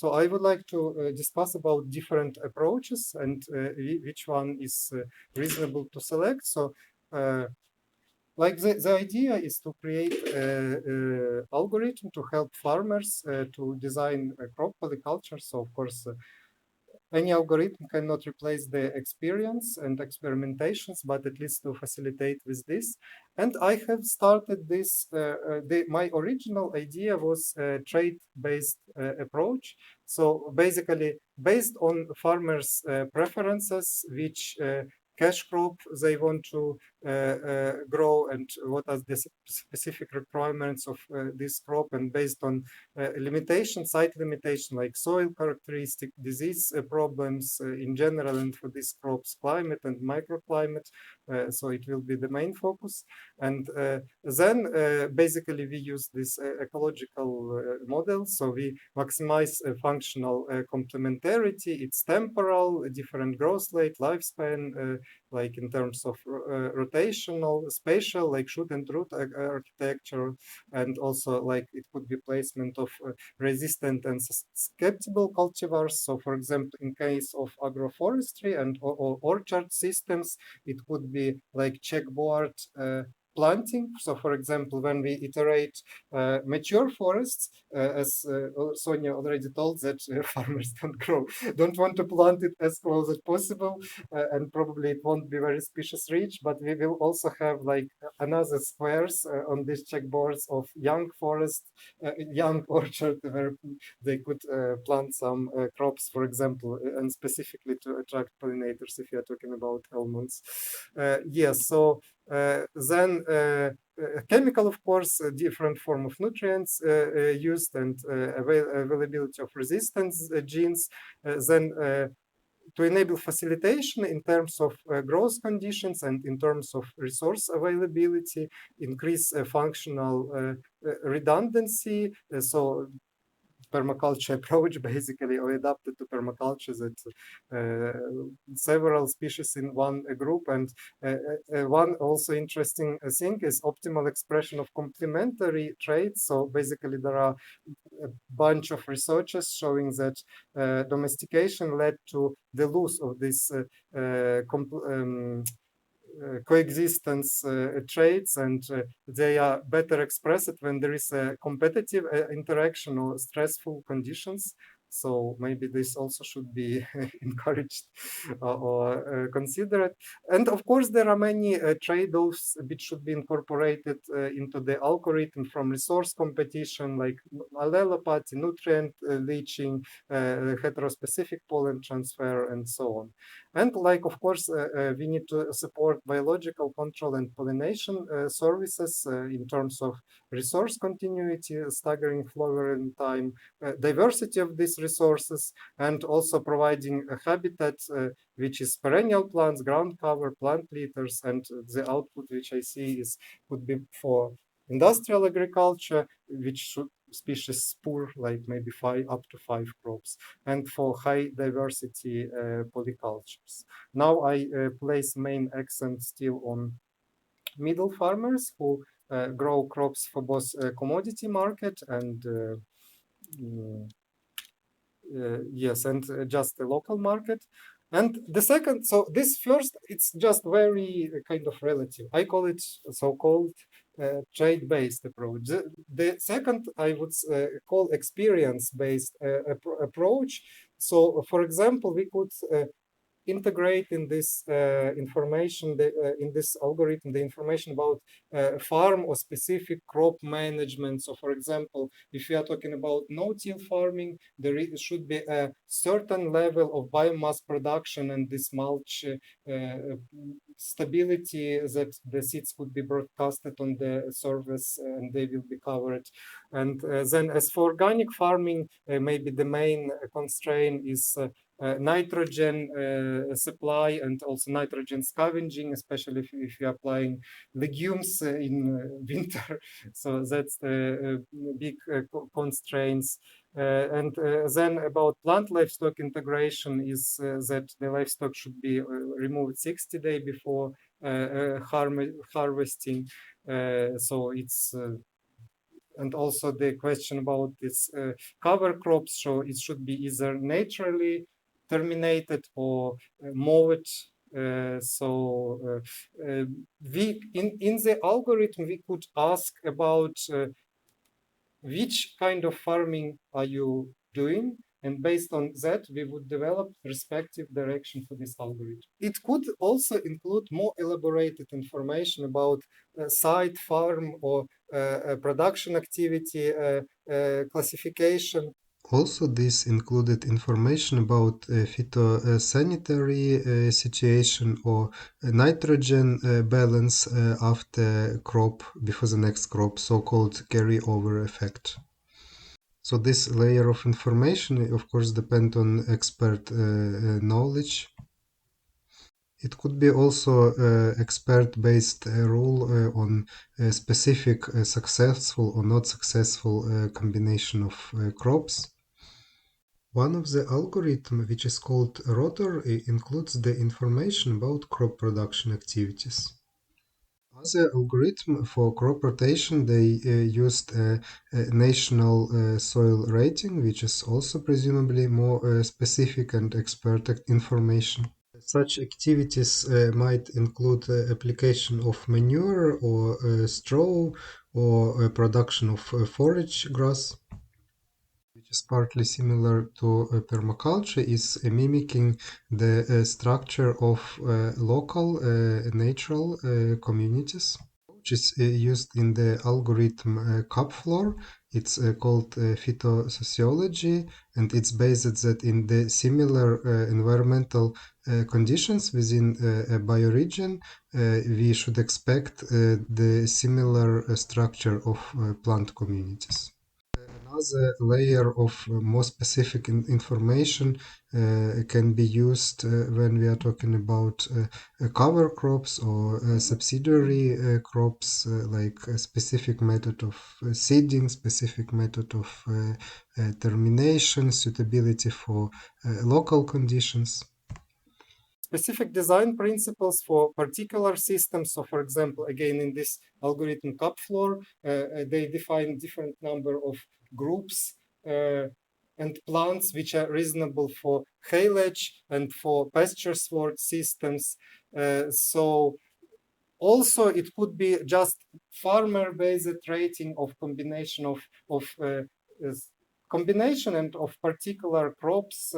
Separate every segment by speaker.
Speaker 1: So I would like to discuss about different approaches and which one is reasonable to select. So like the idea is to create an algorithm to help farmers to design crop polyculture. So of course, any algorithm cannot replace the experience and experimentations, but at least to facilitate with this. And I have started this, my original idea was a trait-based approach. So basically, based on farmers' preferences, which cash crop they want to grow and what are the specific requirements of this crop, and based on site limitation like soil characteristic, disease problems in general, and for these crops, climate and microclimate. So it will be the main focus. And then basically we use this ecological model. So we maximize functional complementarity. It's temporal, different growth rate, lifespan, like in terms of rotational, spatial, like shoot and root architecture, and also like it could be placement of resistant and susceptible cultivars. So for example, in case of agroforestry and or orchard systems, it could be like checkboard planting. So for example, when we iterate mature forests, as Sonia already told, that farmers don't want to plant it as close as possible, and probably it won't be very species rich, but we will also have like another squares on these checkboards of young forest, young orchard where they could plant some crops, for example, and specifically to attract pollinators if you're talking about almonds. Yes, so then chemical, of course, different form of nutrients used, and availability of resistance genes. Then to enable facilitation in terms of growth conditions and in terms of resource availability, increase functional redundancy. So permaculture approach basically, or adapted to permaculture, that several species in one group. And one also interesting thing is optimal expression of complementary traits. So basically there are a bunch of researchers showing that domestication led to the loss of this coexistence traits, and they are better expressed when there is a competitive interaction or stressful conditions. So maybe this also should be encouraged or considered. And of course, there are many trade-offs which should be incorporated into the algorithm, from resource competition, like allelopathy, nutrient leaching, heterospecific pollen transfer, and so on. And like, of course, we need to support biological control and pollination services in terms of resource continuity, staggering flowering time, diversity of these resources, and also providing a habitat which is perennial plants, ground cover, plant litters, and the output which I see is could be for industrial agriculture, which should species poor, like maybe up to five crops, and for high diversity polycultures. Now I place main accent still on middle farmers who grow crops for both commodity market and yes, and just the local market. And the second, so this first, it's just very kind of relative. I call it so-called trade-based approach. The second, I would call experience-based approach. So, for example, we could integrate in this information, in this algorithm, the information about farm or specific crop management. So for example, if we are talking about no-till farming, there should be a certain level of biomass production and this mulch stability, that the seeds could be broadcasted on the surface and they will be covered. And then as for organic farming, maybe the main constraint is nitrogen supply and also nitrogen scavenging, especially if you're applying legumes in winter. So that's the big constraints. And then about plant livestock integration is that the livestock should be removed 60 days before harvesting. So it's and also the question about this cover crops. So it should be either naturally terminated or mowed. We in the algorithm we could ask about which kind of farming are you doing, and based on that we would develop respective direction for this algorithm. It could also include more elaborated information about site, farm, or production activity, classification.
Speaker 2: Also, this included information about phytosanitary situation or nitrogen balance after crop, before the next crop, so-called carryover effect. So this layer of information, of course, depend on expert knowledge. It could be also expert-based rule on a specific successful or not successful combination of crops. One of the algorithm, which is called rotor, includes the information about crop production activities. Other algorithm for crop rotation, they used a national soil rating, which is also presumably more specific and expert information. Such activities might include application of manure or straw or production of forage grass, which is partly similar to permaculture, is mimicking the structure of local natural communities, which is used in the algorithm CupFloor. It's called phytosociology, and it's based that in the similar environmental conditions within a bioregion, we should expect the similar structure of plant communities. Another layer of more specific information can be used when we are talking about cover crops or subsidiary crops, like a specific method of seeding, specific method of termination, suitability for local conditions.
Speaker 1: Specific design principles for particular systems. So for example, again, in this algorithm CupFloor, they define different number of groups and plants which are reasonable for haylage and for pasture sward systems. So also it could be just farmer-based rating of combination of combination and of particular crops,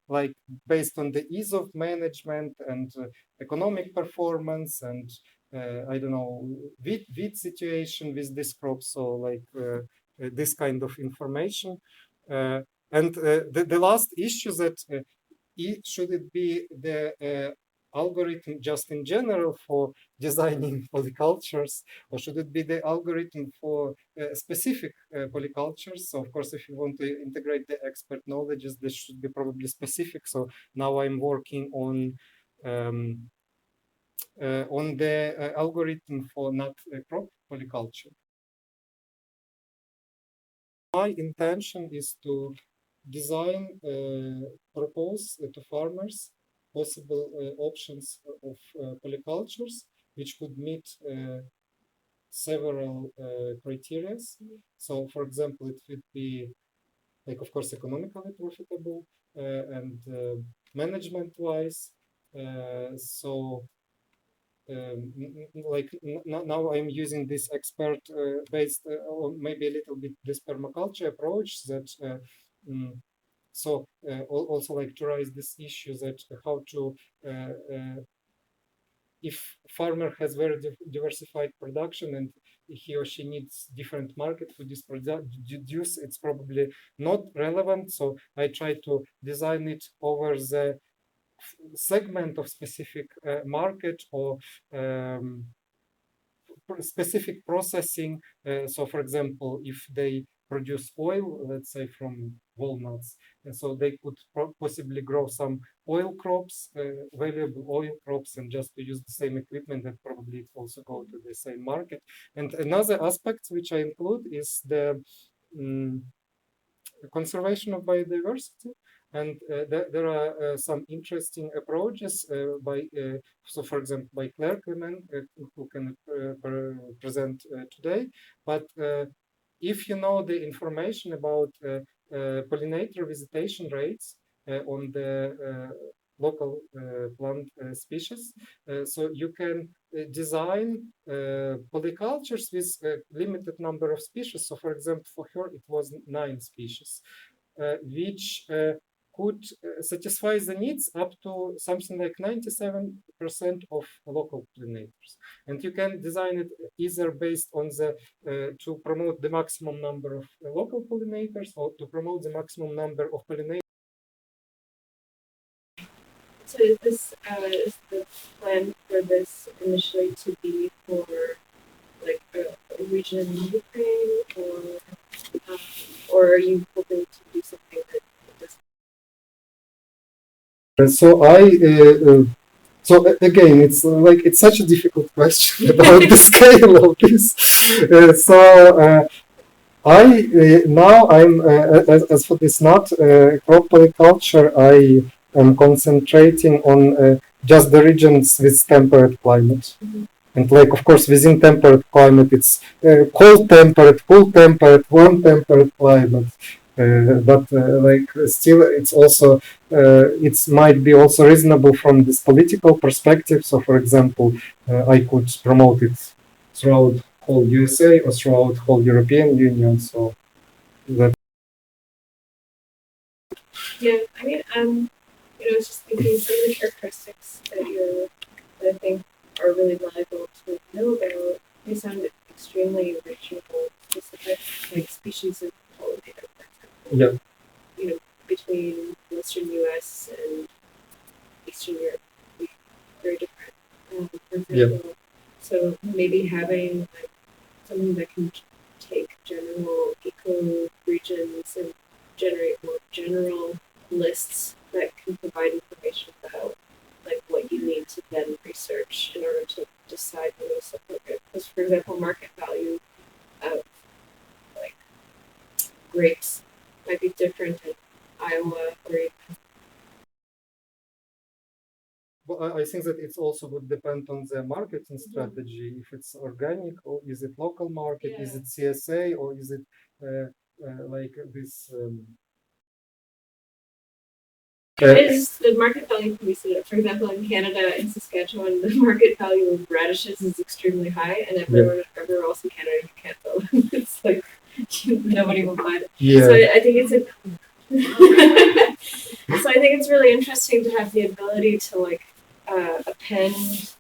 Speaker 1: like based on the ease of management and economic performance and I don't know, wheat situation with this crop. So like this kind of information. The last issue that should it be the algorithm just in general for designing polycultures, or should it be the algorithm for specific polycultures? So of course, if you want to integrate the expert knowledges, this should be probably specific. So now I'm working um, on the algorithm for nut crop polyculture. My intention is to design, propose to farmers possible options of polycultures which could meet several criteria. So, for example, it would be, like, of course, economically profitable and management-wise. So, like now I'm using this expert based or maybe a little bit this permaculture approach that also like to raise this issue that how to if farmer has very diversified production and he or she needs different market for this produce, it's probably not relevant. So I try to design it over the segment of specific market or specific processing. So for example, if they produce oil, let's say from walnuts, and so they could possibly grow some oil crops, valuable oil crops, and just to use the same equipment and probably also go to the same market. And another aspect which I include is the conservation of biodiversity. And there are some interesting approaches by, so for example, by Claire Clement, who can present today. But if you know the information about pollinator visitation rates on the local plant species, so you can design polycultures with a limited number of species. So, for example, for her, it was 9 species, which could satisfy the needs up to something like 97% of local pollinators. And you can design it either based on the to promote the maximum number of local pollinators or to promote the maximum number of pollinators.
Speaker 3: So is the plan for this initially to be for like a region in Ukraine, or are you hoping to do something that does?
Speaker 1: So again, it's like it's such a difficult question about the scale of this. As for this not crop polyculture, I am concentrating on just the regions with temperate climate.
Speaker 3: Mm-hmm.
Speaker 1: And like, of course, within temperate climate, it's cold temperate, cool temperate, warm temperate climate. But still, it's also it might be also reasonable from this political perspective. So, for example, I could promote it throughout whole USA or throughout whole European Union. So that.
Speaker 3: Yeah, I mean, I was just thinking some of the characteristics that I think are really valuable to know about. They sound extremely regional specific, like species of pollinator, for example.
Speaker 1: Yeah.
Speaker 3: Between Western U.S. and Eastern Europe, very different. For example,
Speaker 1: Yeah.
Speaker 3: So maybe having like something that can take general eco-regions and generate more general lists that can provide information about like what you need to then research in order to decide the most appropriate. Because, for example, market value of like grapes might be different in Iowa or even.
Speaker 1: Well, I think that it also would depend on the marketing strategy. If it's organic, or is it local market?
Speaker 3: Yeah.
Speaker 1: Is it CSA, or is it like this?
Speaker 3: The market value can be set up. For example, in Canada, in Saskatchewan, the market value of radishes is extremely high, and everywhere else in Canada you can't sell them. It's like nobody will buy it.
Speaker 1: Yeah.
Speaker 3: So I think it's so I think it's really interesting to have the ability to like append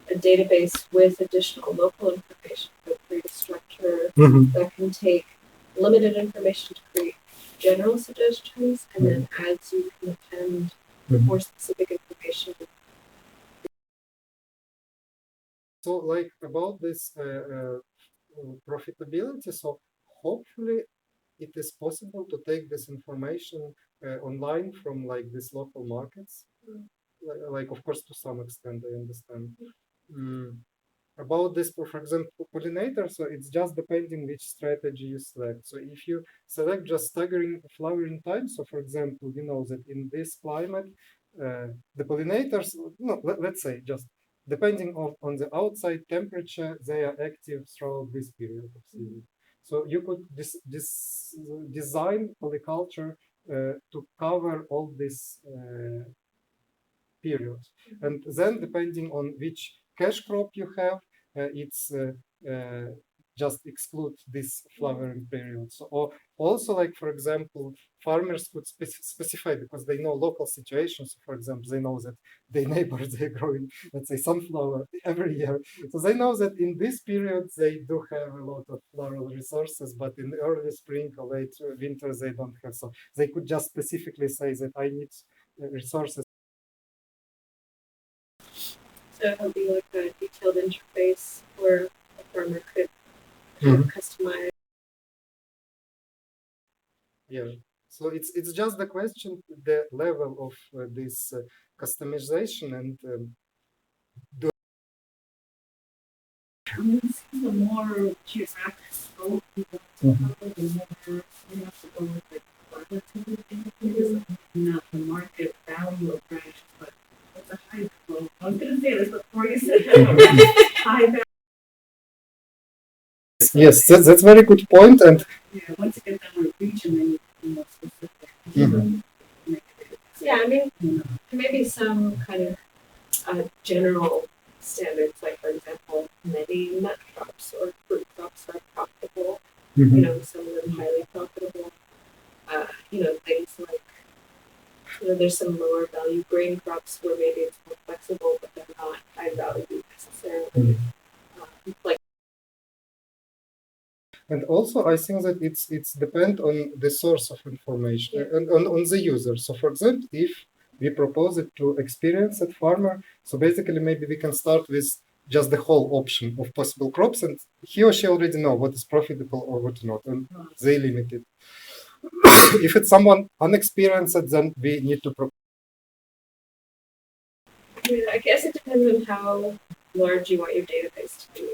Speaker 3: a database with additional local information to create a structure that can take limited information to create general suggestions, and then as you can append more specific information.
Speaker 1: So, like about this profitability, so hopefully it is possible to take this information online from like these local markets. Like, of course, to some extent, I understand. About this, for example, pollinator, so it's just depending which strategy you select. So if you select just staggering flowering time, so for example, you know that in this climate, the pollinators, no, let's say just depending on the outside temperature, they are active throughout this period of season. So you could design polyculture to cover all this period. And then depending on which cash crop you have, it's just exclude this flowering period. So, or also, like for example, farmers could specify because they know local situations. For example, they know that their neighbors they're growing, let's say, sunflower every year. So they know that in this period they do have a lot of floral resources, but in early spring or late winter they don't have. So they could just specifically say that I need resources.
Speaker 3: So it'll be like a detailed interface where a farmer could customize.
Speaker 1: Yeah. So it's just the question, the level of this customization and.
Speaker 4: The more geographic scope you want to cover, the more you have to go with the qualitative indicators, not the market value of branches, but it's a high flow. I was going to say this before you said high value.
Speaker 1: Yes, that's very good point. And
Speaker 4: yeah, once you get down to a region, then you can be more specific.
Speaker 1: Mhm.
Speaker 3: Yeah, I mean,
Speaker 4: You know.
Speaker 3: maybe some kind of general standards, like for example, many nut crops or fruit crops are profitable. You know, some of them highly profitable. You know, things like, you know, there's some lower value grain crops where maybe it's more flexible, but they're not high value necessarily. Like,
Speaker 1: And also, I think that it's depend on the source of information and on the user. So, for example, if we propose it to experienced farmer, so basically maybe we can start with just the whole option of possible crops, and he or she already know what is profitable or what not, and they limit it. If it's someone unexperienced, then we need to
Speaker 3: yeah, I guess it depends on how large you want your database to be.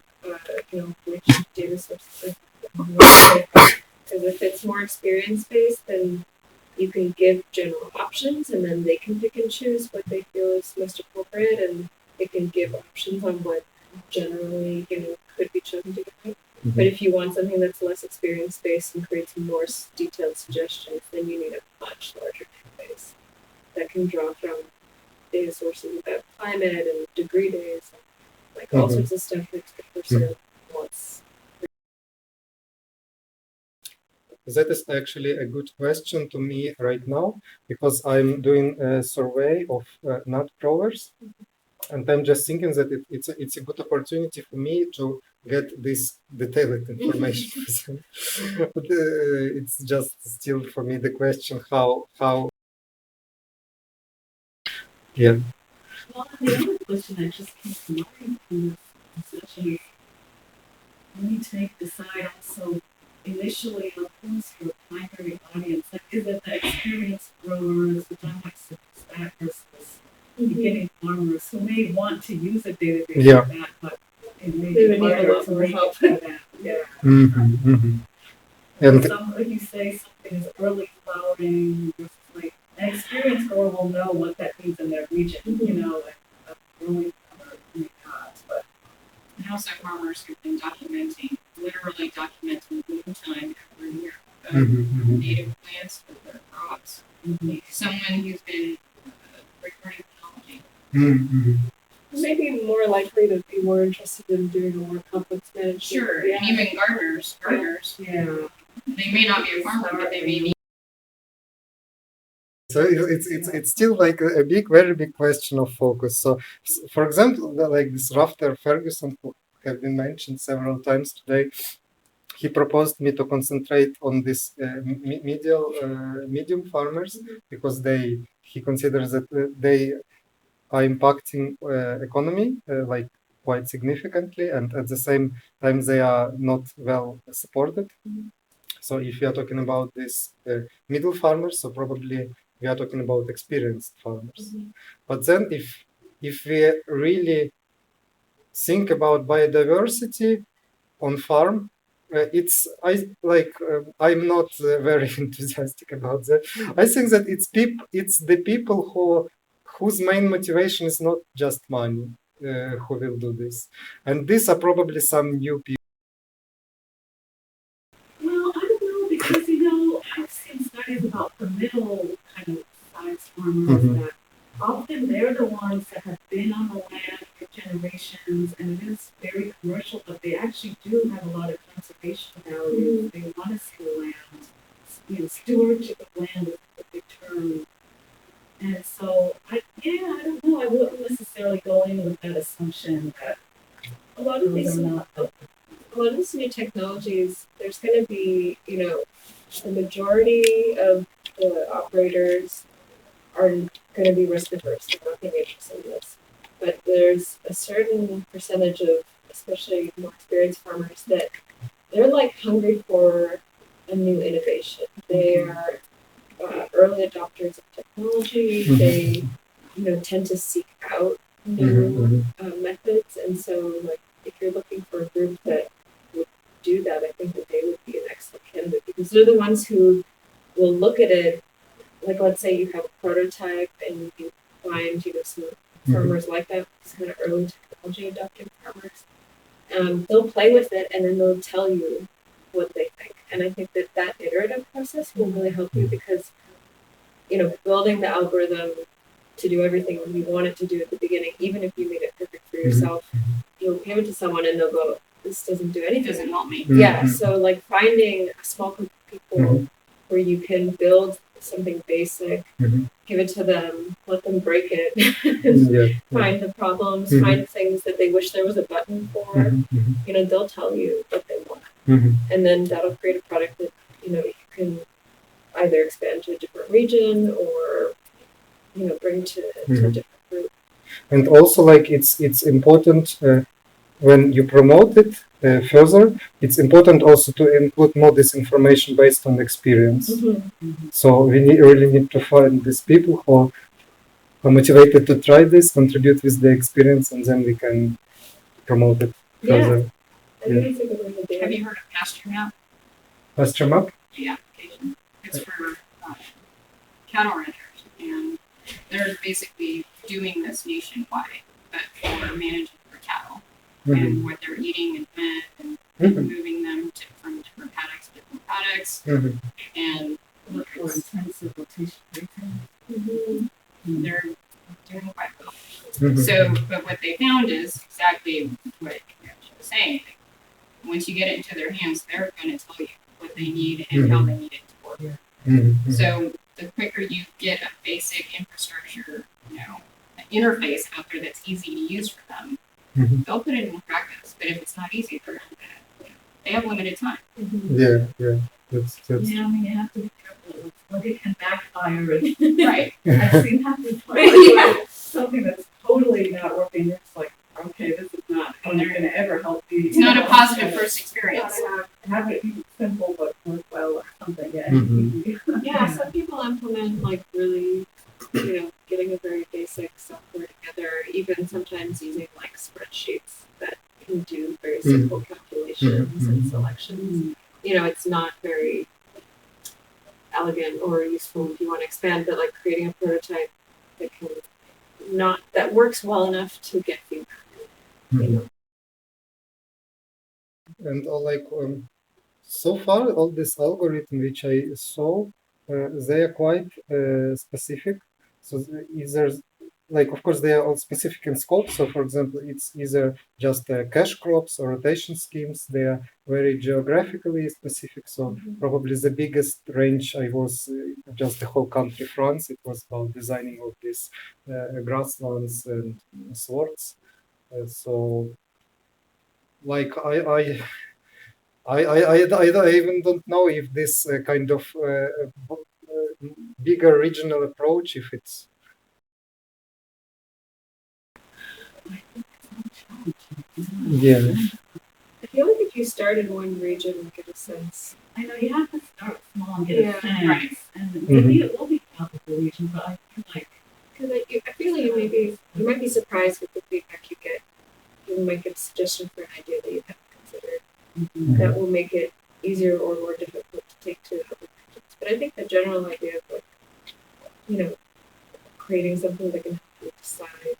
Speaker 3: You know, which data sources. Because if it's more experience based, then you can give general options, and then they can pick and choose what they feel is most appropriate, and it can give options on what generally, you know, could be chosen to go. But if you want something that's less experience based and creates more detailed suggestions, then you need a much larger database that can draw from data sources about climate and degree days, and like all sorts of stuff that the person wants.
Speaker 1: That is actually a good question to me right now, because I'm doing a survey of nut growers, and I'm just thinking that it's a good opportunity for me to get this detailed information. But it's just still for me the question how yeah.
Speaker 4: Well, the other question that just came to mind from this discussion is, we need to decide also initially on who's your primary audience. Like, is it the experienced growers, which I might suspect, versus beginning farmers who may want to use a database like that, but it may
Speaker 3: They
Speaker 4: be
Speaker 3: would need a
Speaker 4: harder
Speaker 3: lot
Speaker 4: to
Speaker 3: more
Speaker 4: make
Speaker 3: help.
Speaker 4: it for that. Yeah.
Speaker 1: And
Speaker 4: Some, like you say, something is early flowering versus like an experienced grower will know what that means in their region, you know, like a growing farmer may not, but
Speaker 5: And also farmers who've been literally documenting bloom time every year of native plants with their crops. Someone who's been recording technology.
Speaker 3: Maybe more likely to be more interested in doing a more complex management.
Speaker 5: Sure,
Speaker 3: Yeah.
Speaker 5: and even gardeners,
Speaker 4: yeah.
Speaker 5: they may not be a farmer, but they may be.
Speaker 1: so it's still like a very big question of focus. So, for example, like this Rafter Ferguson, who have been mentioned several times today, he proposed me to concentrate on this medium farmers, because he considers that they are impacting economy like quite significantly, and at the same time they are not well supported. So if we are talking about this middle farmers, so probably we are talking about experienced farmers. But then if we really think about biodiversity on farm, I'm not very enthusiastic about that. I think that it's the people whose main motivation is not just money who will do this, and these are probably some new people.
Speaker 4: Well, I don't know, because, you know, I've seen studies about the middle kind of size farmers that often they're the ones that have been on the land for generations, and it is very commercial, but they actually do have a lot of conservation value. They want to see the land. You know, stewardship of land is a big term. And so, I don't know. I wouldn't necessarily go in with that assumption that
Speaker 3: A lot of these
Speaker 4: they're not.
Speaker 3: a lot of these new technologies, there's going to be, you know, the majority of the operators are going to be risk averse. They're not going to be interested in this. But there's a certain percentage of, especially more experienced farmers, that they're like hungry for a new innovation. They are early adopters of technology. They, you know, tend to seek out new methods, and so like if you're looking for a group that would do that, I think that they would be an excellent candidate, because they're the ones who will look at it. Like, let's say you have a prototype and you find, you know, some farmers like that, these kind of early technology adopting farmers, they'll play with it and then they'll tell you what they think. And I think that that iterative process will really help you because, you know, building the algorithm to do everything you want it to do at the beginning, even if you made it perfect for yourself, you'll give it to someone and they'll go, this doesn't do anything.
Speaker 5: It doesn't help me.
Speaker 3: Yeah, so like finding a small group of people where you can build something basic, give it to them, let them break it, find the problems, find things that they wish there was a button for. You know, they'll tell you what they want. And then that'll create a product that, you know, you can either expand to a different region or, you know, bring to a different group.
Speaker 1: And also, like, it's important when you promote it further, it's important also to include more this information based on experience. So we really need to find these people who are motivated to try this, contribute with their experience, and then we can promote it further.
Speaker 3: I think it's a good way to do it.
Speaker 5: Have you heard of pasture map?
Speaker 1: Pasture map?
Speaker 5: The application. It's for cattle ranchers, and they're basically doing this nationwide, but for managing their cattle and what they're eating and when, and moving them from different paddocks to different paddocks, and
Speaker 4: Look for intensive rotation.
Speaker 5: they're doing quite well. So, but what they found is exactly what she was saying. Once you get it into their hands, they're going to tell you what they need and how they need it to work. So the quicker you get a basic infrastructure, you know, an interface out there that's easy to use for them, they'll put it into practice. But if it's not easy for them, they have limited time.
Speaker 1: Yeah. That's
Speaker 4: Yeah, I mean, you have to be careful. Like it can backfire.
Speaker 5: Right.
Speaker 4: I've seen that before. Something that's totally not working. It's like, okay, this is not going to ever help you.
Speaker 5: It's not a positive first experience.
Speaker 4: Have it be simple but worthwhile or something.
Speaker 3: Yeah, some people implement like really, you know, getting a very basic software together, even sometimes using like spreadsheets that can do very simple calculations and selections. You know, it's not very elegant or useful if you want to expand, but like creating a prototype that can that works well enough to get feedback. You know?
Speaker 1: And so far, all this algorithm which I saw, they are quite specific. So either, like, of course, they are all specific in scope. So, for example, it's either just cash crops or rotation schemes. They are very geographically specific. So probably the biggest range I was just the whole country, France. It was about designing all these grasslands and swords. So, like, I even don't know if this kind of bigger regional approach, if it's
Speaker 3: I feel like if you start in one region, you get a sense.
Speaker 4: I know you have to start small and get a sense.
Speaker 5: Right.
Speaker 4: And maybe it will be out of the region, but I feel like
Speaker 3: Because I feel like you might be surprised with the feedback you get. You might get a suggestion for an idea that you haven't considered that will make it easier or more difficult to take to other regions. But I think the general idea of like, you know, creating something that can help you decide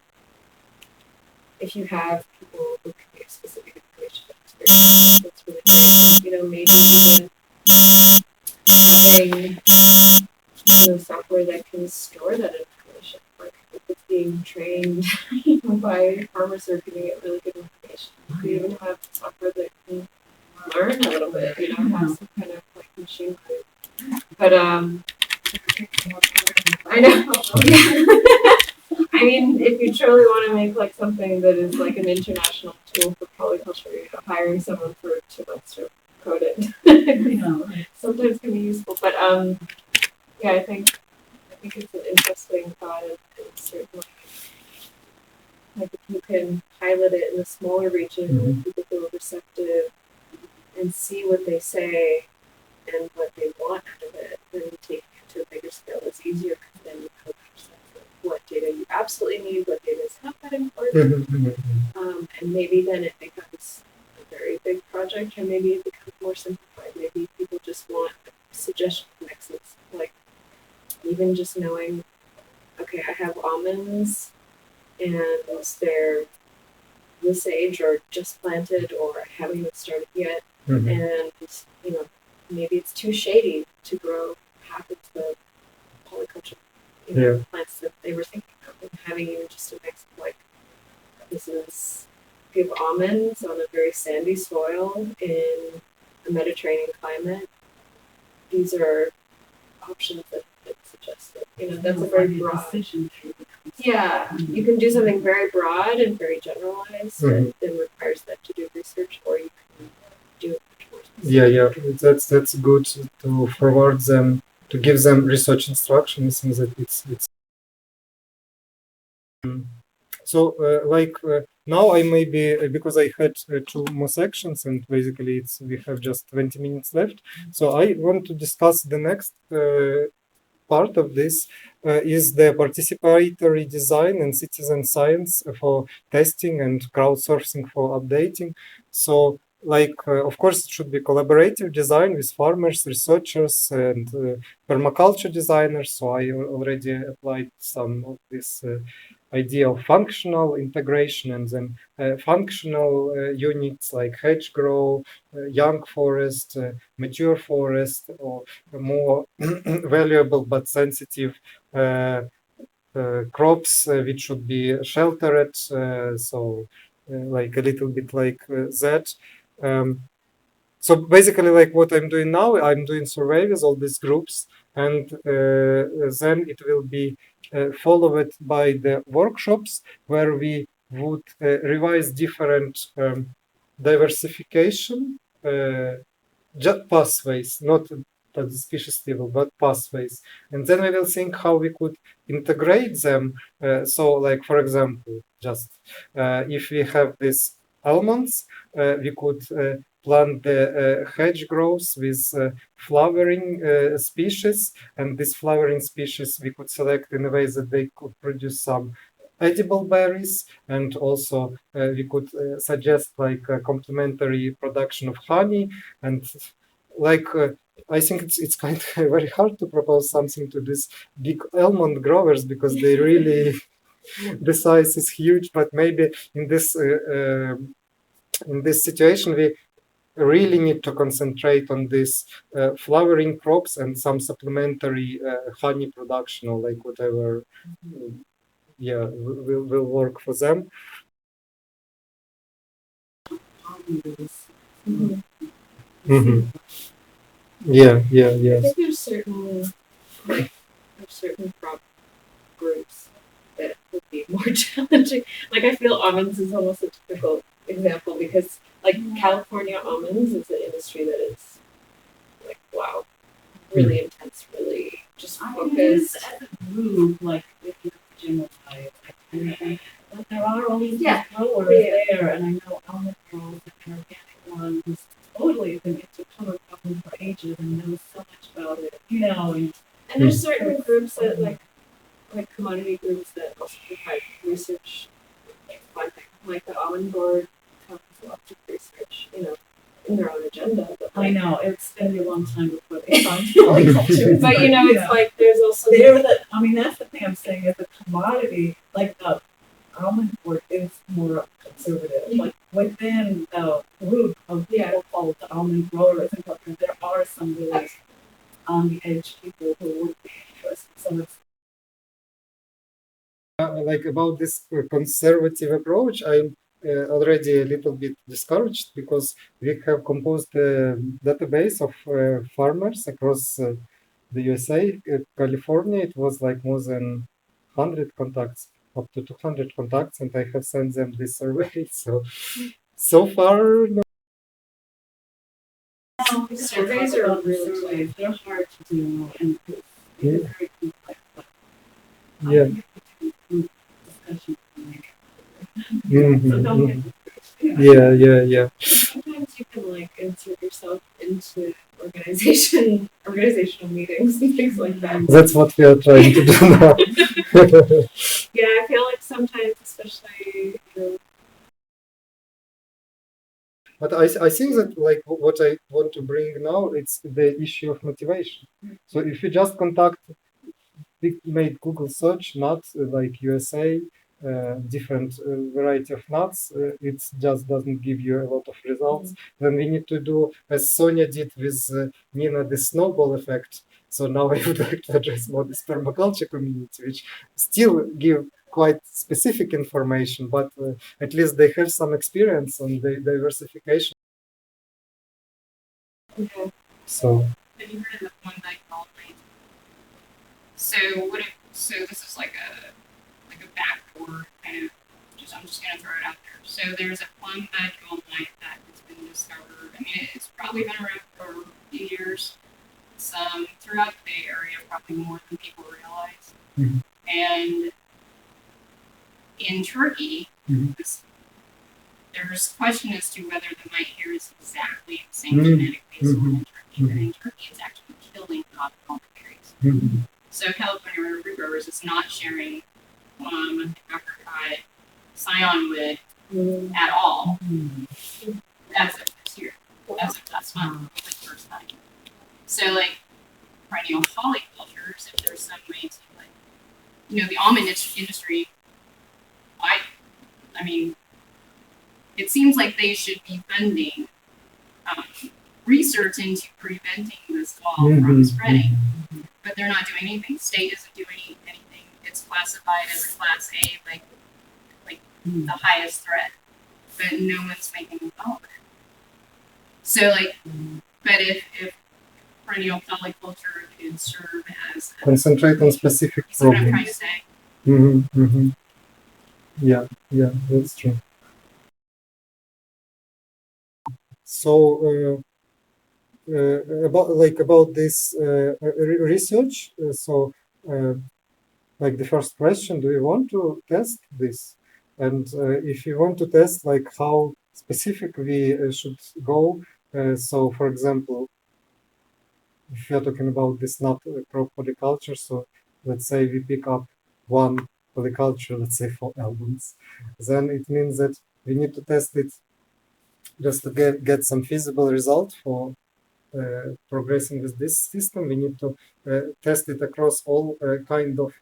Speaker 3: if you have people who can give specific information about experience, that's really great. You know, maybe even having software that can store that information. Like if it's being trained by farmers who are giving it really good information. You even have software that can learn a little bit, you know, have some kind of like machine learning. But I know. I mean, if you truly want to make like something that is like an international tool for polyculture, you know, hiring someone for 2 months to code it, you know, sometimes can be useful. But yeah, I think it's an interesting thought, and certainly, like if you can pilot it in a smaller region where people feel receptive and see what they say and what they want out of it, then taking it to a bigger scale is easier because then you have a sense of what data you absolutely need, what data is not that important, and maybe then it becomes a very big project, or maybe it becomes more simplified. Maybe people just want suggestion mixes, like even just knowing, okay, I have almonds and they're this age or just planted or haven't even started yet.
Speaker 1: Mhm.
Speaker 3: And, you know, maybe it's too shady to grow half of the polyculture plants that they were thinking of, and having even just a mix of like, this is we have almonds on a very sandy soil in a Mediterranean climate. These are options that suggested. You know, that's a very broad. Yeah, you can do something very broad and very generalized, and it requires that to do research, or you can do it much more specific.
Speaker 1: Yeah. That's good to forward them, to give them research instructions. Since that it's. So, now I maybe because I had two more sections, and basically we have just 20 minutes left. So I want to discuss the next part of this is the participatory design and citizen science for testing and crowdsourcing for updating. So, of course, it should be collaborative design with farmers, researchers, and permaculture designers. So I already applied some of this idea of functional integration, and then functional units like hedgerow, young forest, mature forest, or more valuable but sensitive crops which should be sheltered. Like a little bit like that. So basically, like what I'm doing now, I'm doing survey with all these groups, and then it will be followed by the workshops where we would revise different diversification just pathways, not at the species level, but pathways. And then we will think how we could integrate them. So, like, for example, just if we have these almonds, we could plant the hedge growth with flowering species, and this flowering species we could select in a way that they could produce some edible berries, and also we could suggest like a complementary production of honey, and like I think it's kind of very hard to propose something to these big almond growers because they really the size is huge. But maybe in this situation we really need to concentrate on this flowering crops and some supplementary honey production or like whatever will work for them. Yeah.
Speaker 3: I think there's certain crop groups that would be more challenging. Like I feel almonds is almost a typical example because like California almonds is an industry that is like wow, really intense, really just focused.
Speaker 4: As a group, like if you generalize, but there are all these growers there, and I know almond growers and organic ones totally been into color problems for ages and know so much about it, you know. And
Speaker 3: there's certain groups that like commodity groups that also provide research, like the almond board comes lots of research, you know, in their own agenda. But
Speaker 4: I know it's gonna be a long time before they find polyculture.
Speaker 3: But you know, it's like there's also
Speaker 4: that's the thing I'm saying is a commodity like the almond board is more conservative. Like within the group of people called the almond growers and culture, there are some really on the edge people who would be interested. So it's
Speaker 1: like about this conservative approach, I'm already a little bit discouraged because we have composed a database of farmers across the USA. California, it was like more than 100 contacts, up to 200 contacts, and I have sent them this survey. So far, no.
Speaker 3: Surveys are really
Speaker 4: they're hard to do and
Speaker 1: Yeah.
Speaker 4: very complex. But
Speaker 1: Yeah.
Speaker 4: Discussion.
Speaker 1: Mhm,
Speaker 4: So don't
Speaker 1: mhm.
Speaker 4: get
Speaker 1: Yeah.
Speaker 3: sometimes you can like insert yourself into organizational meetings and things like that.
Speaker 1: That's what we are trying to do now.
Speaker 3: Yeah, I feel like sometimes, especially
Speaker 1: But I think that like what I want to bring now, it's the issue of motivation. So if you just made Google search, not like USA, different variety of nuts, it just doesn't give you a lot of results. Then we need to do, as Sonia did with Nina, the snowball effect. So now I would like to address more this permaculture community, which still give quite specific information, but at least they have some experience on the diversification. So
Speaker 5: Have you heard of the one bag all night? So so this is like a backdoor kind of. I'm just gonna throw it out there. So there's a plum bed goldmine that has been discovered. I mean, it's probably been around for a few years. Some throughout the Bay Area, probably more than people realize. And in Turkey, there's question as to whether the mite here is exactly the same genetic baseline in Turkey. But in Turkey, it's actually killing tropical berries. So California River Growers is not sharing apricot scionwood at all as of this year, as of last month, for the first time. So, like, perennial polycultures, if there's some way to, like, the almond industry, I mean, it seems like they should be funding research into preventing this fall from spreading, but they're not doing anything. The state isn't doing anything. It's classified as a Class A, like the highest threat, but no one's making a development. So, like, but if perennial polyculture could serve as
Speaker 1: concentrate on specific
Speaker 5: problems. What I'm trying to say.
Speaker 1: Yeah, that's true. So about this research, like the first question, do you want to test this? And if you want to test, like, how specific we should go. So, for example, if you're talking about this nut crop polyculture, so let's say we pick up one polyculture, let's say for almonds, then it means that we need to test it just to get some feasible result for progressing with this system. We need to test it across all kind of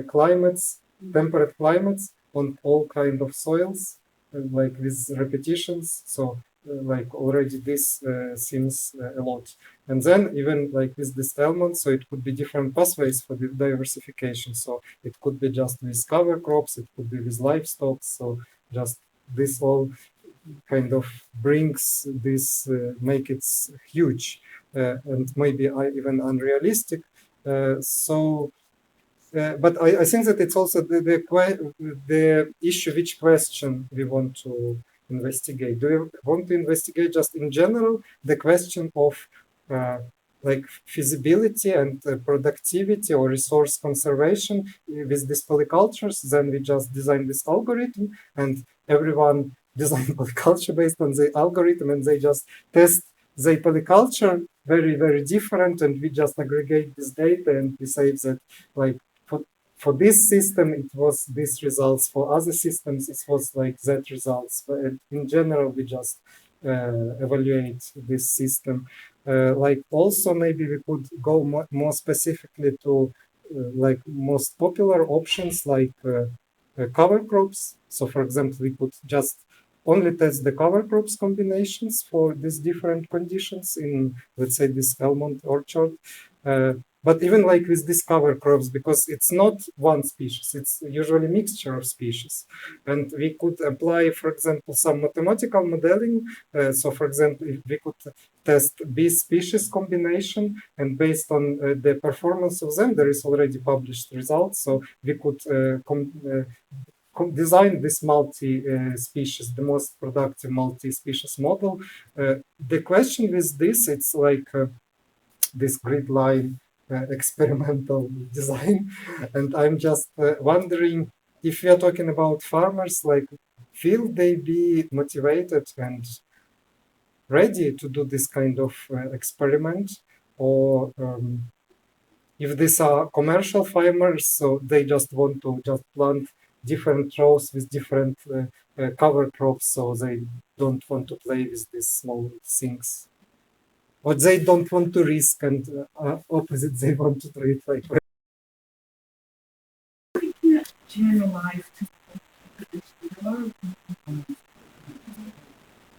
Speaker 1: climates, temperate climates, on all kind of soils, like with repetitions. So like already this seems a lot. And then even like with this almond, so it could be different pathways for the diversification. So it could be just with cover crops, it could be with livestock. So just this all kind of brings this, make it huge and maybe even unrealistic. But I think that it's also the issue, which question we want to investigate. Do you want to investigate just in general the question of like feasibility and productivity or resource conservation with these polycultures? Then we just design this algorithm and everyone design polyculture based on the algorithm, and they just test the polyculture very, very different, and we just aggregate this data and we say that like for this system it was this results, for other systems it was like that results. But in general we just evaluate this system. Like also maybe we could go more specifically to like most popular options like cover crops. So for example, we could just only test the cover crops combinations for these different conditions in, let's say, this almond orchard. But even like with these cover crops, because it's not one species, it's usually a mixture of species. And we could apply, for example, some mathematical modeling. So for example, if we could test bee species combination, and based on the performance of them, there is already published results. So we could design this multi-species, the most productive multi-species model. The question with this, it's like this grid line experimental design. And I'm just wondering if we are talking about farmers, like, will they be motivated and ready to do this kind of experiment? Or if these are commercial farmers, so they just want to just plant different rows with different cover crops, so they don't want to play with these small things, or they don't want to risk, and opposite, they want to do it like
Speaker 4: you can't generalize to are components.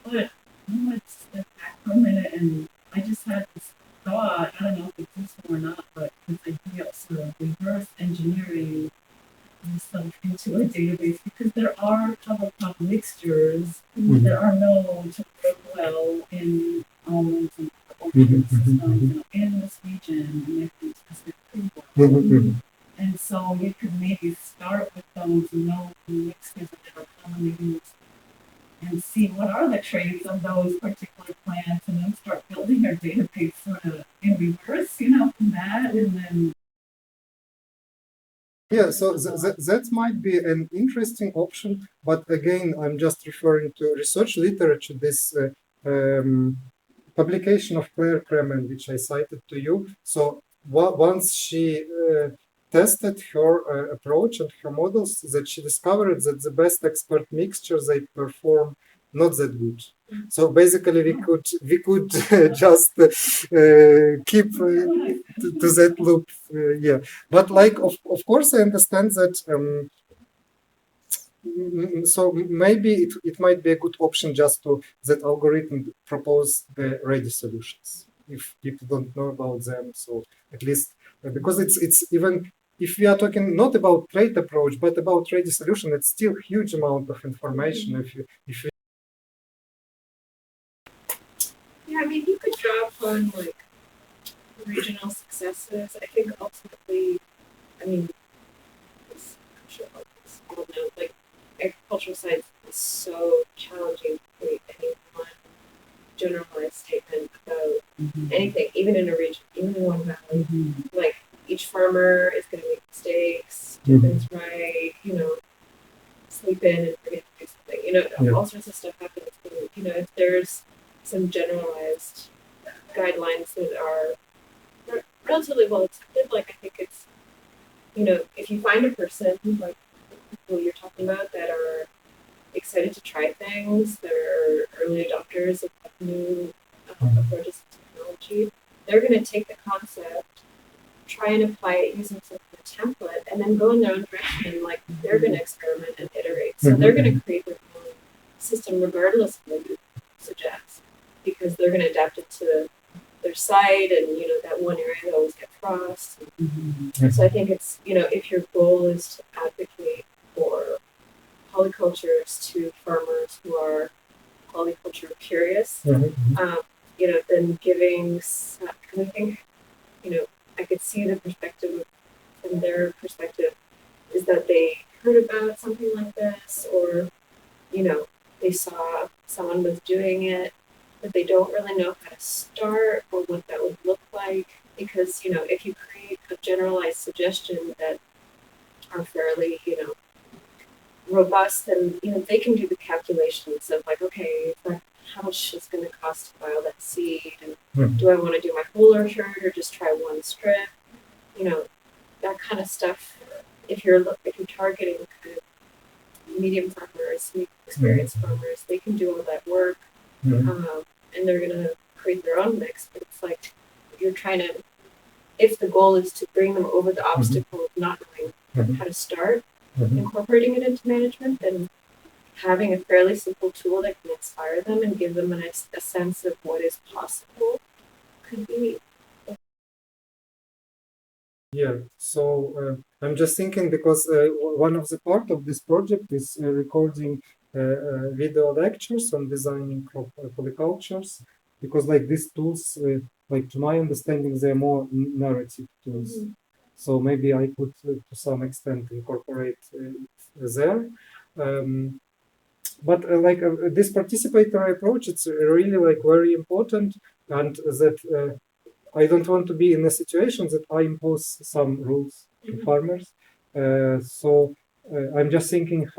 Speaker 4: But no, it's that permanent, and I just had this thought, I don't know if it's useful or not, but this idea of sort of reverse engineering yourself into a database, because there are cover crop mixtures that are known to work well in almonds and orchard systems in this region, and they've been tested pretty well. And so you could maybe start with those known mixtures that are commonly used and see what are the traits of those particular plants, and then start building your database sort of in reverse, from that, and then.
Speaker 1: Yeah, so that might be an interesting option, but again, I'm just referring to research literature, this publication of Claire Kremen, which I cited to you. So once she tested her approach and her models, that she discovered that the best expert mixtures, they perform not that good. So basically, we could just keep to that loop, yeah. But like, of course, I understand that. So maybe it might be a good option just to that algorithm propose the ready solutions if people don't know about them. So at least because it's even if we are talking not about trait approach but about ready solution, it's still huge amount of information. If you
Speaker 3: Yeah, I mean, you could draw upon like regional successes. I think ultimately, I mean, I'm sure all know, like agricultural science is so challenging to create any one generalized statement about anything, even in a region, even in one valley. Like each farmer is going to make mistakes, do things right, sleep in and forget to do something. All sorts of stuff happens. And, if there's some generalized guidelines that are relatively well accepted, like I think it's, if you find a person like people you're talking about that are excited to try things, that are early adopters of new approaches to technology, they're going to take the concept, try and apply it using some kind of template, and then go in their own direction. And like they're going to experiment and iterate. So they're going to create their own system regardless of what you suggest, because they're going to adapt it to their site, and that one area they always get frost. So I think it's if your goal is to advocate for polycultures to farmers who are polyculture curious, then giving, because I think I could see the perspective from their perspective is that they heard about something like this, or they saw someone was doing it, but they don't really know how to start or what that would look like. Because, if you create a generalized suggestion that are fairly, robust, then, they can do the calculations of like, okay, how much is going to cost to bio that seed? And do I want to do my whole orchard or just try one strip? That kind of stuff. If you're targeting kind of medium farmers, experienced farmers, they can do all that work. And they're going to create their own mix. But it's like you're trying to, if the goal is to bring them over the obstacle of not knowing how to start incorporating it into management, then having a fairly simple tool that can inspire them and give them a sense of what is possible could be.
Speaker 1: Yeah, so I'm just thinking because one of the part of this project is recording video lectures on designing crop polycultures, because like these tools, like to my understanding, they're more narrative tools. So maybe I could, to some extent, incorporate it there. But this participatory approach, it's really like very important, and that I don't want to be in a situation that I impose some rules to farmers. So I'm just thinking,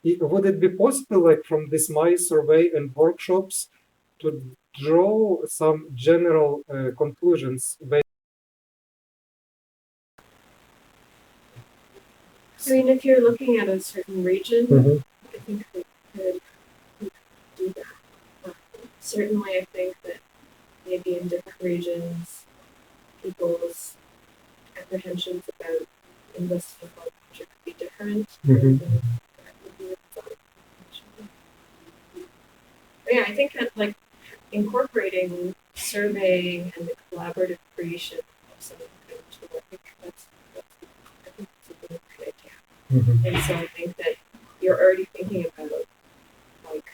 Speaker 1: would it be possible, like from this my survey and workshops, to draw some general conclusions based?
Speaker 3: I mean, if you're looking at a certain region, I think we could do that. Certainly, I think that maybe in different regions, people's apprehensions about investing in agriculture could be different. yeah, I think that like incorporating surveying and the collaborative creation of some kind of tool, I think that's a really good idea.
Speaker 1: Mhm.
Speaker 3: And so I think that you're already thinking about like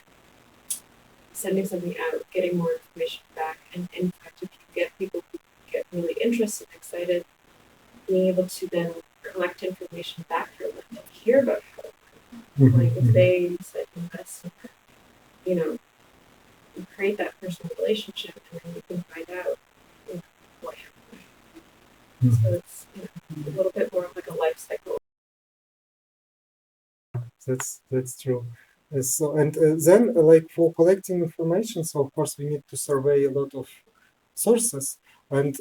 Speaker 3: sending something out, getting more information back, and in fact, if you get people who get really interested, excited, being able to then collect information back from them and hear about how it went.
Speaker 1: Mhm.
Speaker 3: Like if they said invest in that, you know, you create that personal relationship and then you can find out, you know, what happened.
Speaker 1: Mhm.
Speaker 3: So it's, you know, a little bit more of like a life cycle.
Speaker 1: That's true. So and then like for collecting information, so of course we need to survey a lot of sources. And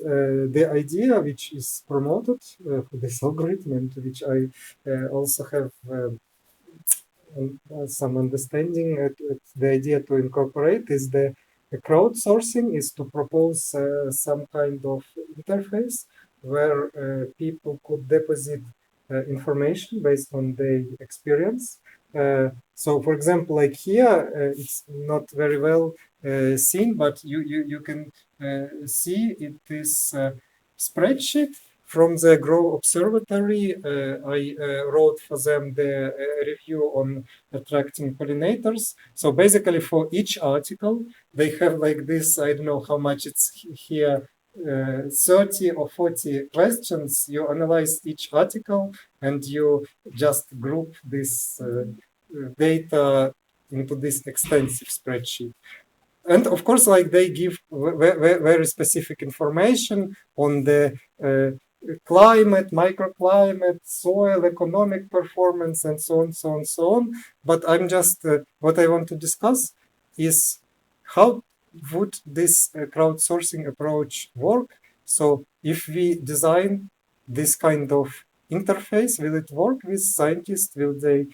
Speaker 1: the idea which is promoted for this algorithm, and which I also have some understanding, the idea to incorporate is the crowdsourcing is to propose some kind of interface where people could deposit information based on their experience. So, for example, like here, it's not very well seen, but you can see it is spreadsheet from the Grow Observatory. I wrote for them the review on attracting pollinators. So basically, for each article, they have like this. I don't know how much it's here. 30 or 40 questions. You analyze each article and you just group this data into this extensive spreadsheet. And of course, like they give very specific information on the climate, microclimate, soil, economic performance, and so on, so on, so on. But I'm just what I want to discuss is how would this crowdsourcing approach work? So if we design this kind of interface, will it work with scientists? Will they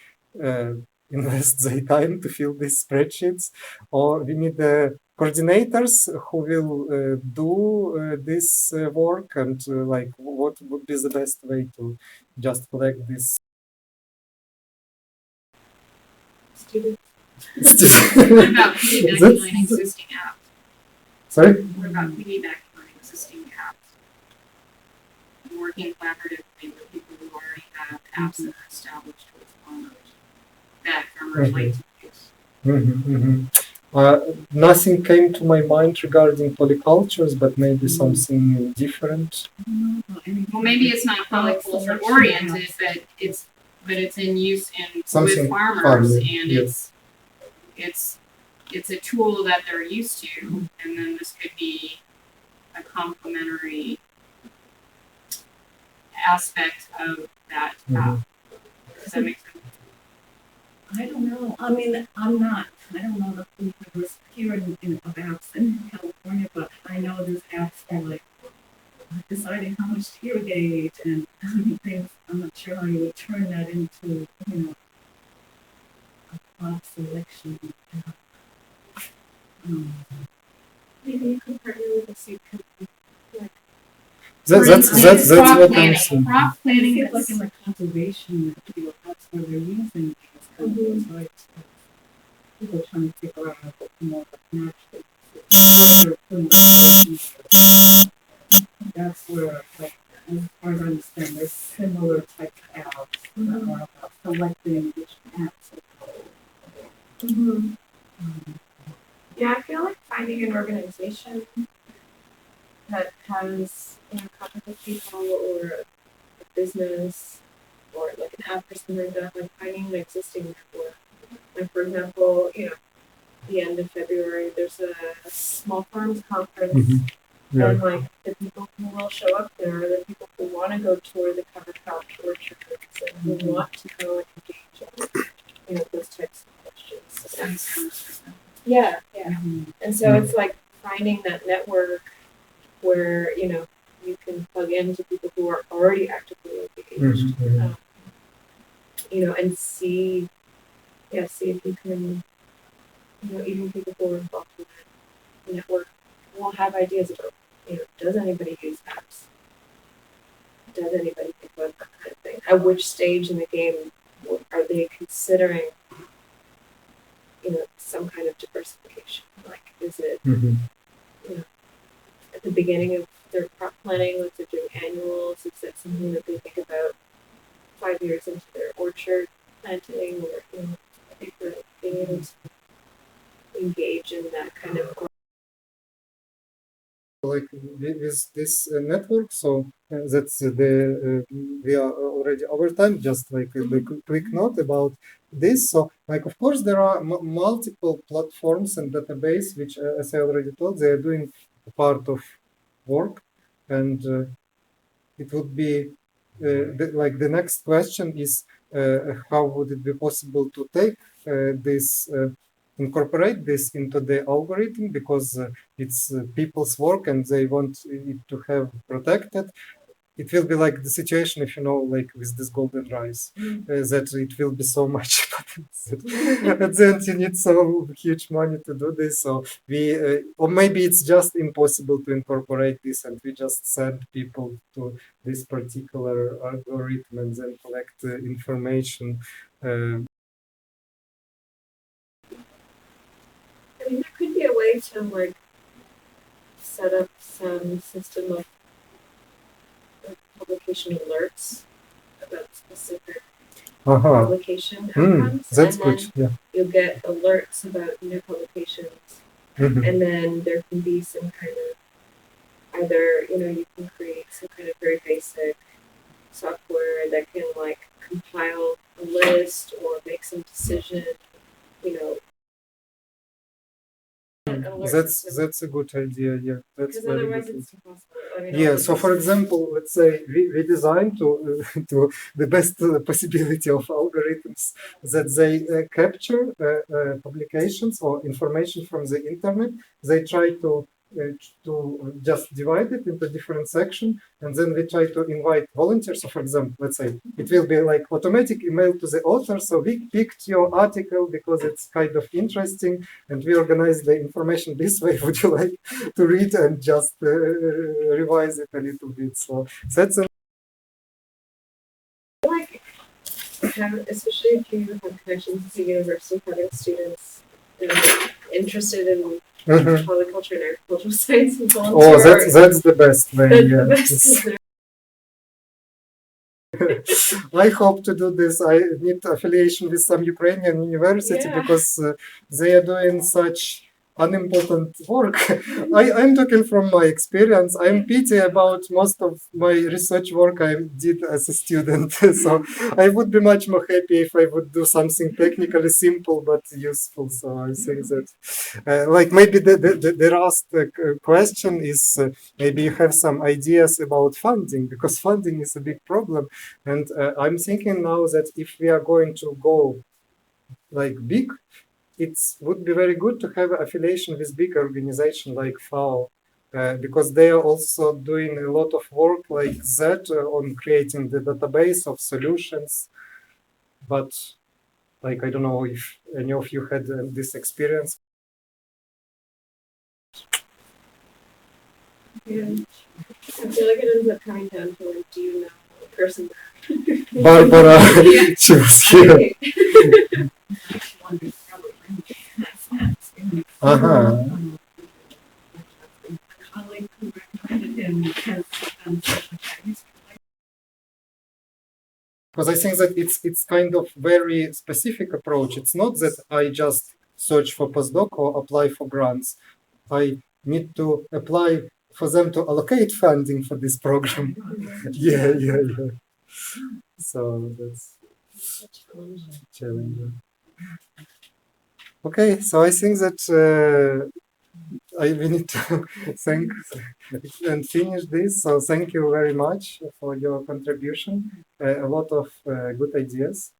Speaker 1: invest their time to fill these spreadsheets? Or we need coordinators who will do this work, and like what would be the best way to just collect this?
Speaker 3: Students.
Speaker 5: What about piggybacking on existing apps?
Speaker 1: Sorry?
Speaker 5: What about piggybacking on existing apps? And working collaboratively with people who already have apps that are established with farmers that farmers like to use.
Speaker 1: Nothing came to my mind regarding polycultures, but maybe something different.
Speaker 5: Well, maybe it's not polyculture oriented, but it's in use in
Speaker 1: Something
Speaker 5: with farmers,
Speaker 1: farming,
Speaker 5: and
Speaker 1: yes.
Speaker 5: it's a tool that they're used to, and then this could be a complementary aspect of that app. Does that make sense?
Speaker 4: I don't know. I mean, I don't know the polycultures here in of apps in California, but I know there's apps for like deciding how much to irrigate and things. I'm not sure how you would turn that into, you know, a crop selection app.
Speaker 3: Maybe you could partner with a seed company.
Speaker 1: That's
Speaker 5: crop
Speaker 1: what I'm
Speaker 5: planning.
Speaker 1: saying.
Speaker 5: Crop
Speaker 4: I
Speaker 5: planning
Speaker 4: think like
Speaker 5: is
Speaker 4: in the conservation field, that's where they're using these companies, right? People are trying to figure out how to put more natural. That's where, like, as far as I understand, there's similar type of apps that are about selecting which apps.
Speaker 3: Yeah, I feel like finding an organization that has, you know, competent people or a business or like an app or something like that, like finding an existing network. Like for example, you know, the end of February, there's a small farms conference,
Speaker 1: Yeah.
Speaker 3: and like the people who will show up there are the people who want to go tour the cover crop orchards and who want to go and engage in, you know, those types of questions. Yeah. And so it's like finding that network where, you know, you can plug into people who are already actively engaged, you know, and see if you can, you know, even people who are involved in that network will have ideas about, you know, does anybody use apps? Does anybody think about that kind of thing? At which stage in the game are they considering some kind of diversification. Like, is it
Speaker 1: Mhm.
Speaker 3: at the beginning of their crop planning, if they're doing annuals, is that something that they think about 5 years into their orchard planting, or I think that being able to engage in that kind of
Speaker 1: Like with this network, so that's we are already over time. Just like a quick note about this. So, like, of course, there are multiple platforms and database which, as I already told, they are doing a part of work, and it would be like the next question is how would it be possible to take this incorporate this into the algorithm, because it's people's work and they want it to have protected. It will be like the situation, if like with this golden rice, that it will be so much patents at the end you need so huge money to do this. So we or maybe it's just impossible to incorporate this, and we just send people to this particular algorithm and then collect information.
Speaker 3: I mean, there could be a way to like set up some system of publication alerts about specific publication outcomes,
Speaker 1: That's
Speaker 3: and
Speaker 1: good.
Speaker 3: then
Speaker 1: Yeah.
Speaker 3: you'll get alerts about new publications, and then there can be some kind of either you can create some kind of very basic software that can like compile a list or make some decision,
Speaker 1: That's a good idea. Yeah, that's
Speaker 3: because
Speaker 1: very
Speaker 3: otherwise
Speaker 1: good.
Speaker 3: it's impossible. I mean,
Speaker 1: Yeah. So, for example, let's say we design to to the best possibility of algorithms that they capture publications or information from the internet. They try to just divide it into different sections, and then we try to invite volunteers. So, for example, let's say it will be like automatic email to the author. So we picked your article because it's kind of interesting, and we organize the information this way. Would you like to read and just revise it a little bit? So that's
Speaker 3: like especially if you have connections to the university, having students interested in polyculture and agricultural science and volunteer.
Speaker 1: Oh, that's the best way.
Speaker 3: That's
Speaker 1: Yeah.
Speaker 3: the best.
Speaker 1: I hope to do this. I need affiliation with some Ukrainian university because they are doing such unimportant work. I'm talking from my experience. I'm pity about most of my research work I did as a student. So I would be much more happy if I would do something technically simple but useful. So I think that like maybe the last question is maybe you have some ideas about funding, because funding is a big problem. And I'm thinking now that if we are going to go like big, it would be very good to have affiliation with big organization like FAO, because they are also doing a lot of work like that on creating the database of solutions. But like, I don't know if any of you had this experience.
Speaker 3: Yeah. I feel like it ends up coming down to like, do you know a person?
Speaker 1: Barbara, she was here.
Speaker 4: Colleague who recommended him has
Speaker 1: Because I think that it's kind of very specific approach. It's not that I just search for postdoc or apply for grants. I need to apply for them to allocate funding for this program. Yeah. So that's challenging. Okay, so I think that we need to thank and finish this. So thank you very much for your contribution. A lot of good ideas.